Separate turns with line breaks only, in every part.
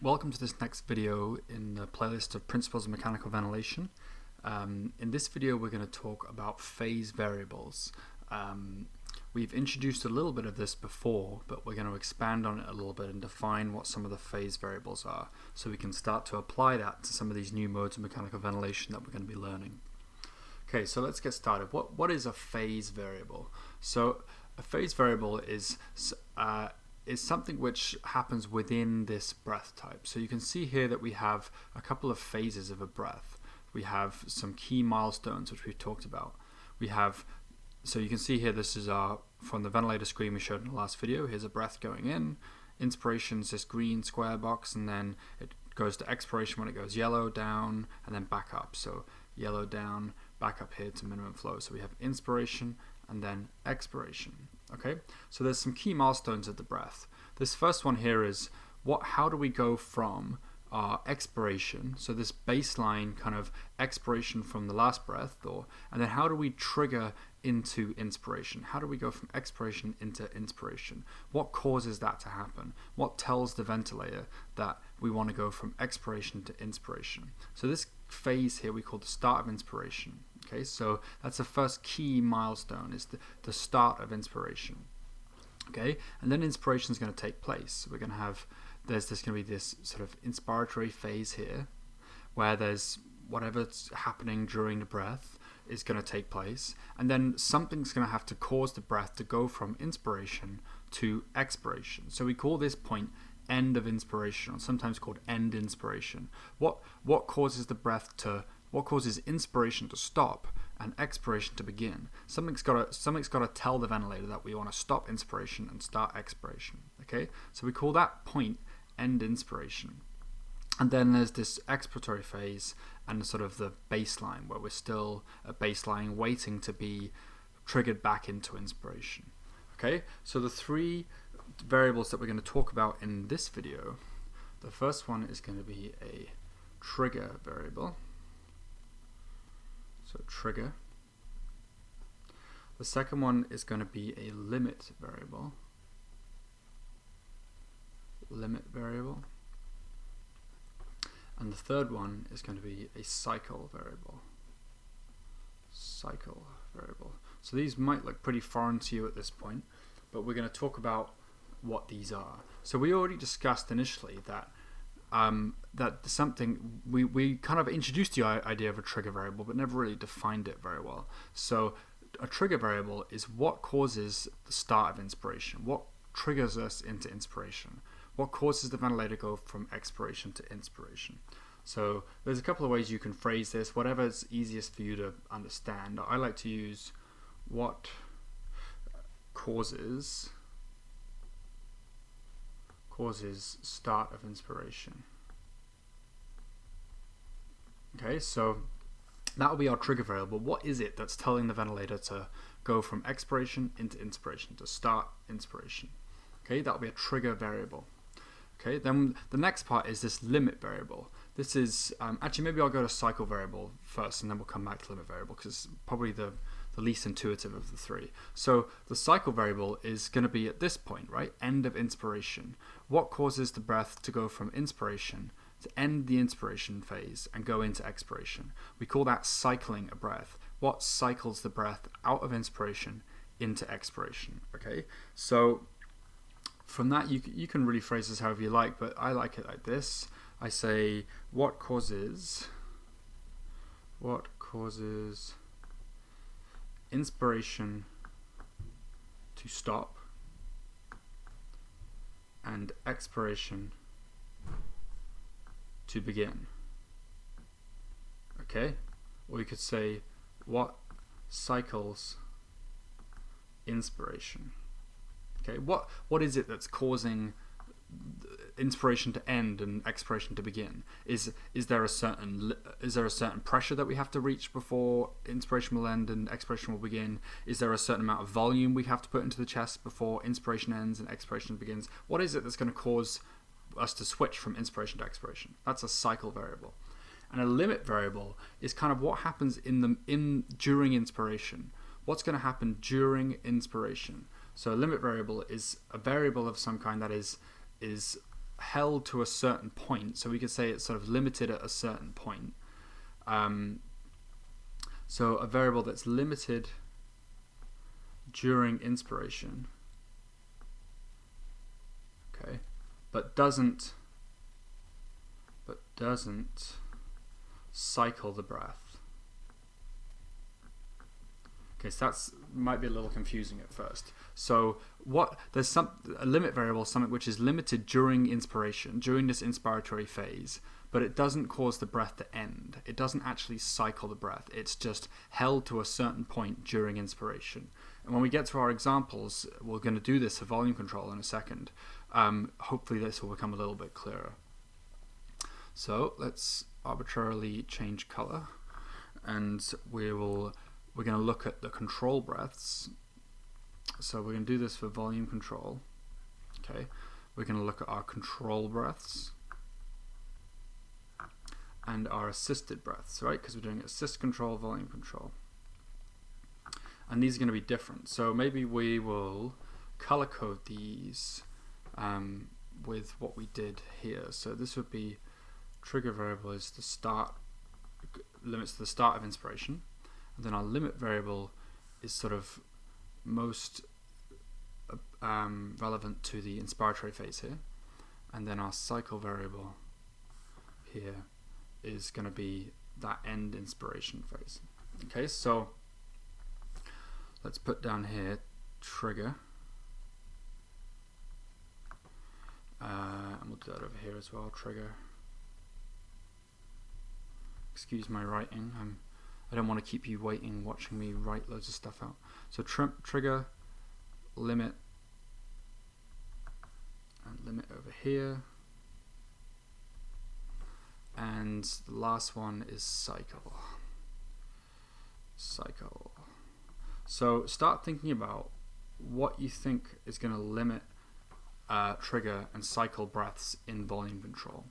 Welcome to this next video in the playlist of Principles of Mechanical Ventilation. In this video we're going to talk about phase variables. We've introduced a little bit of this before, but we're going to expand on it a little bit and define what some of the phase variables are, so we can start to apply that to some of these new modes of mechanical ventilation that we're going to be learning. Okay, so let's get started. What is a phase variable? So a phase variable is something which happens within this breath type. So you can see here that we have a couple of phases of a breath. We have some key milestones which we've talked about. So you can see here, this is from the ventilator screen we showed in the last video. Here's a breath going in. Inspiration is this green square box, and then it goes to expiration when it goes yellow down and then back up. So yellow down, back up here to minimum flow. So we have inspiration and then expiration. Okay, so there's some key milestones of the breath. This first one here is how do we go from our expiration, so this baseline kind of expiration from the last breath, and then how do we trigger into inspiration? How do we go from expiration into inspiration? What causes that to happen? What tells the ventilator that we want to go from expiration to inspiration? So this phase here we call the start of inspiration. Okay, so that's the first key milestone, is the start of inspiration. Okay, and then inspiration is going to take place. We're going to have, there's going to be this sort of inspiratory phase here, where there's whatever's happening during the breath is going to take place, and then something's going to have to cause the breath to go from inspiration to expiration. So we call this point end of inspiration, or sometimes called end inspiration. What causes the breath to, what causes inspiration to stop and expiration to begin? Something's got to tell the ventilator that we want to stop inspiration and start expiration. Okay, so we call that point end inspiration. And then there's this expiratory phase and sort of the baseline, where we're still at baseline waiting to be triggered back into inspiration. Okay, so the three variables that we're going to talk about in this video, the first one is going to be a trigger variable. So trigger. The second one is going to be a limit variable. Limit variable. And the third one is going to be a cycle variable. Cycle variable. So these might look pretty foreign to you at this point, but we're going to talk about what these are. So we already discussed initially that we kind of introduced the idea of a trigger variable, but never really defined it very well. So a trigger variable is what causes the start of inspiration, what triggers us into inspiration, what causes the ventilator to go from expiration to inspiration. So there's a couple of ways you can phrase this, whatever's easiest for you to understand. I like to use what causes start of inspiration. Okay, so that will be our trigger variable. What is it that's telling the ventilator to go from expiration into inspiration, to start inspiration? Okay, that will be a trigger variable. Okay, then the next part is this limit variable. This is, actually maybe I'll go to cycle variable first and then we'll come back to limit variable, because it's probably the least intuitive of the three. So the cycle variable is going to be at this point, right? End of inspiration. What causes the breath to go from inspiration to end the inspiration phase and go into expiration? We call that cycling a breath. What cycles the breath out of inspiration into expiration? Okay, so from that you can really phrase this however you like, but I like it like this. I say what causes inspiration to stop and expiration to begin. Okay, or you could say what cycles inspiration. Okay, what is it that's causing inspiration to end and expiration to begin? Is there a certain pressure that we have to reach before inspiration will end and expiration will begin? Is there a certain amount of volume we have to put into the chest before inspiration ends and expiration begins? What is it that's going to cause us to switch from inspiration to expiration? That's a cycle variable. And a limit variable is kind of what happens during inspiration. What's going to happen during inspiration? So a limit variable is a variable of some kind that is held to a certain point. So we could say it's sort of limited at a certain point. So a variable that's limited during inspiration, okay, but doesn't cycle the breath. Okay, so that's might be a little confusing at first. So there's a limit variable, something which is limited during inspiration, during this inspiratory phase, but it doesn't cause the breath to end. It doesn't actually cycle the breath. It's just held to a certain point during inspiration. And when we get to our examples, we're going to do this for volume control in a second. Hopefully this will become a little bit clearer. So let's arbitrarily change color, and we're going to look at the control breaths. So we're going to do this for volume control. Okay, we're going to look at our control breaths and our assisted breaths, right? Because we're doing assist control, volume control. And these are going to be different. So maybe we will color code these with what we did here. So this would be trigger variable is the start, limits to the start of inspiration. And then our limit variable is sort of most relevant to the inspiratory phase here. And then our cycle variable here is going to be that end inspiration phase. Okay, so let's put down here trigger, and we'll do that over here as well, trigger. Excuse my writing, I don't want to keep you waiting watching me write loads of stuff out. So trigger, limit, and limit over here. And the last one is cycle. Cycle. So start thinking about what you think is going to limit trigger and cycle breaths in volume control.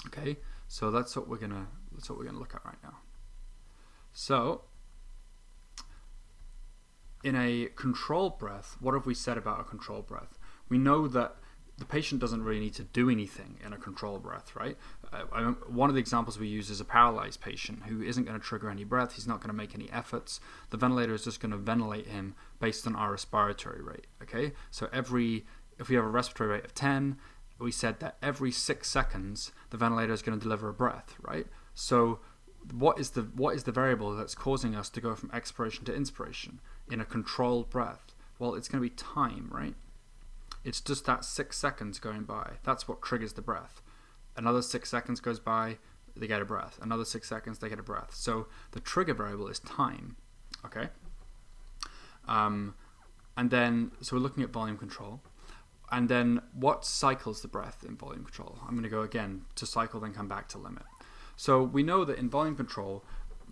Okay, so that's what we're gonna look at right now. So in a controlled breath, what have we said about a controlled breath? We know that the patient doesn't really need to do anything in a controlled breath, right? One of the examples we use is a paralyzed patient who isn't going to trigger any breath. He's not going to make any efforts. The ventilator is just going to ventilate him based on our respiratory rate, okay? So if we have a respiratory rate of 10, we said that every 6 seconds, the ventilator is going to deliver a breath, right? So what is the variable that's causing us to go from expiration to inspiration in a controlled breath? Well, it's going to be time, right? It's just that 6 seconds going by. That's what triggers the breath. Another 6 seconds goes by, they get a breath. Another 6 seconds, they get a breath. So the trigger variable is time, okay? And then, so we're looking at volume control. And then what cycles the breath in volume control? I'm going to go again to cycle, then come back to limit. So we know that in volume control,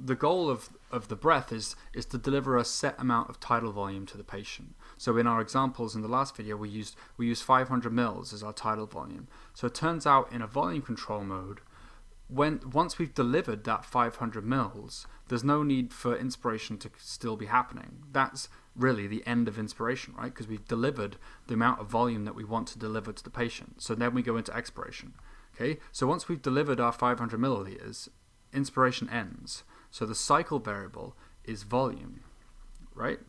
the goal of the breath is to deliver a set amount of tidal volume to the patient. So in our examples in the last video, we used 500 mils as our tidal volume. So it turns out in a volume control mode, once we've delivered that 500 mils, there's no need for inspiration to still be happening. That's really the end of inspiration, right? Because we've delivered the amount of volume that we want to deliver to the patient. So then we go into expiration. Okay, so once we've delivered our 500 milliliters, inspiration ends. So the cycle variable is volume, right?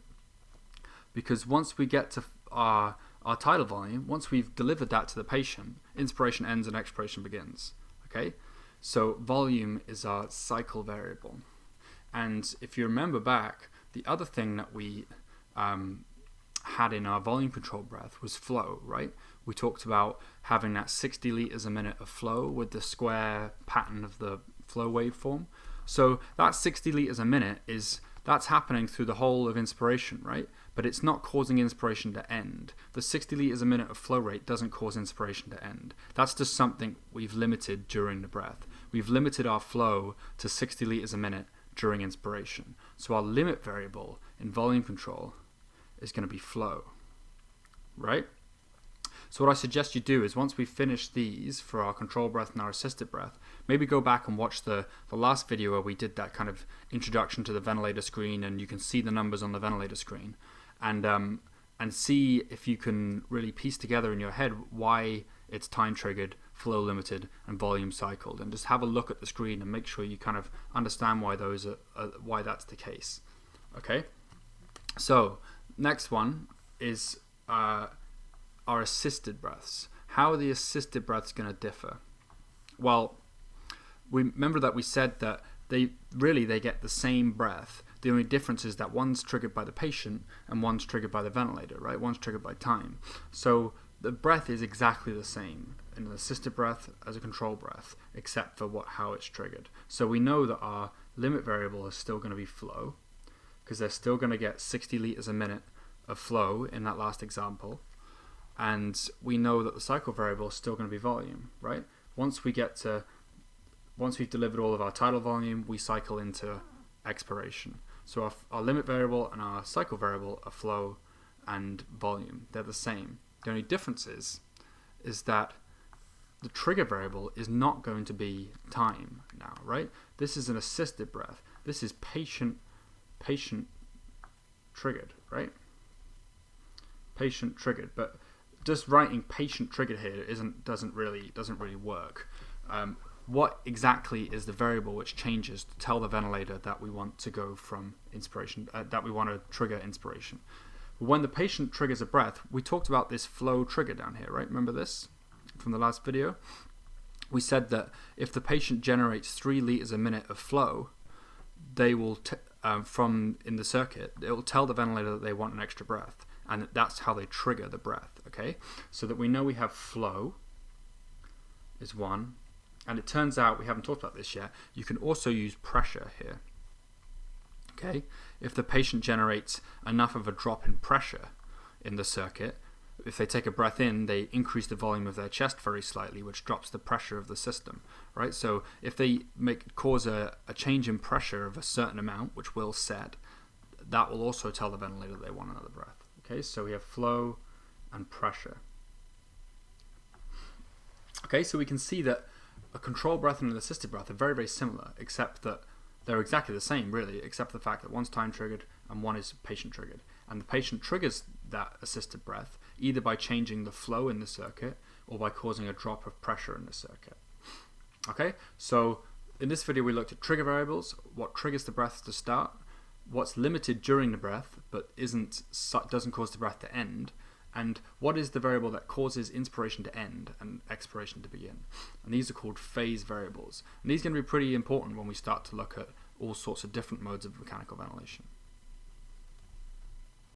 Because once we get to our tidal volume, once we've delivered that to the patient, inspiration ends and expiration begins. Okay, so volume is our cycle variable. And if you remember back, the other thing that we had in our volume control breath was flow, right? We talked about having that 60 liters a minute of flow with the square pattern of the flow waveform. So that 60 liters a minute that's happening through the whole of inspiration, right? But it's not causing inspiration to end. The 60 liters a minute of flow rate doesn't cause inspiration to end. That's just something we've limited during the breath. We've limited our flow to 60 liters a minute during inspiration. So our limit variable in volume control is going to be flow, right? So what I suggest you do is once we finish these for our control breath and our assisted breath, maybe go back and watch the last video where we did that kind of introduction to the ventilator screen, and you can see the numbers on the ventilator screen, and see if you can really piece together in your head why it's time triggered, flow limited, and volume cycled. And just have a look at the screen and make sure you kind of understand why those are why that's the case. Okay, so next one is our assisted breaths. How are the assisted breaths going to differ? Well, we remember that we said that they get the same breath. The only difference is that one's triggered by the patient and one's triggered by the ventilator, right? One's triggered by time. So the breath is exactly the same in an assisted breath as a control breath, except for how it's triggered. So we know that our limit variable is still going to be flow, because they're still going to get 60 liters a minute of flow in that last example. And we know that the cycle variable is still going to be volume, right? Once we've delivered all of our tidal volume, we cycle into expiration. So our limit variable and our cycle variable are flow and volume. They're the same. The only difference is that the trigger variable is not going to be time now, right? This is an assisted breath. This is patient triggered, right? Patient triggered, but just writing patient triggered here doesn't really work. What exactly is the variable which changes to tell the ventilator that we want to go from inspiration, that we want to trigger inspiration? When the patient triggers a breath, we talked about this flow trigger down here, right? Remember this from the last video? We said that if the patient generates 3 liters a minute of flow, they will, from in the circuit, it will tell the ventilator that they want an extra breath, and that's how they trigger the breath, okay? So that we know we have flow is one, and it turns out, we haven't talked about this yet, you can also use pressure here, okay? If the patient generates enough of a drop in pressure in the circuit, if they take a breath in, they increase the volume of their chest very slightly, which drops the pressure of the system, right? So if they cause a change in pressure of a certain amount, which we'll set, that will also tell the ventilator they want another breath. Okay, so we have flow and pressure. Okay, so we can see that a control breath and an assisted breath are very, very similar, except that they're exactly the same, really, except for the fact that one's time triggered and one is patient triggered. And the patient triggers that assisted breath either by changing the flow in the circuit or by causing a drop of pressure in the circuit. Okay, so in this video we looked at trigger variables, what triggers the breath to start, what's limited during the breath but doesn't cause the breath to end, and what is the variable that causes inspiration to end and expiration to begin. And these are called phase variables. And these are going to be pretty important when we start to look at all sorts of different modes of mechanical ventilation.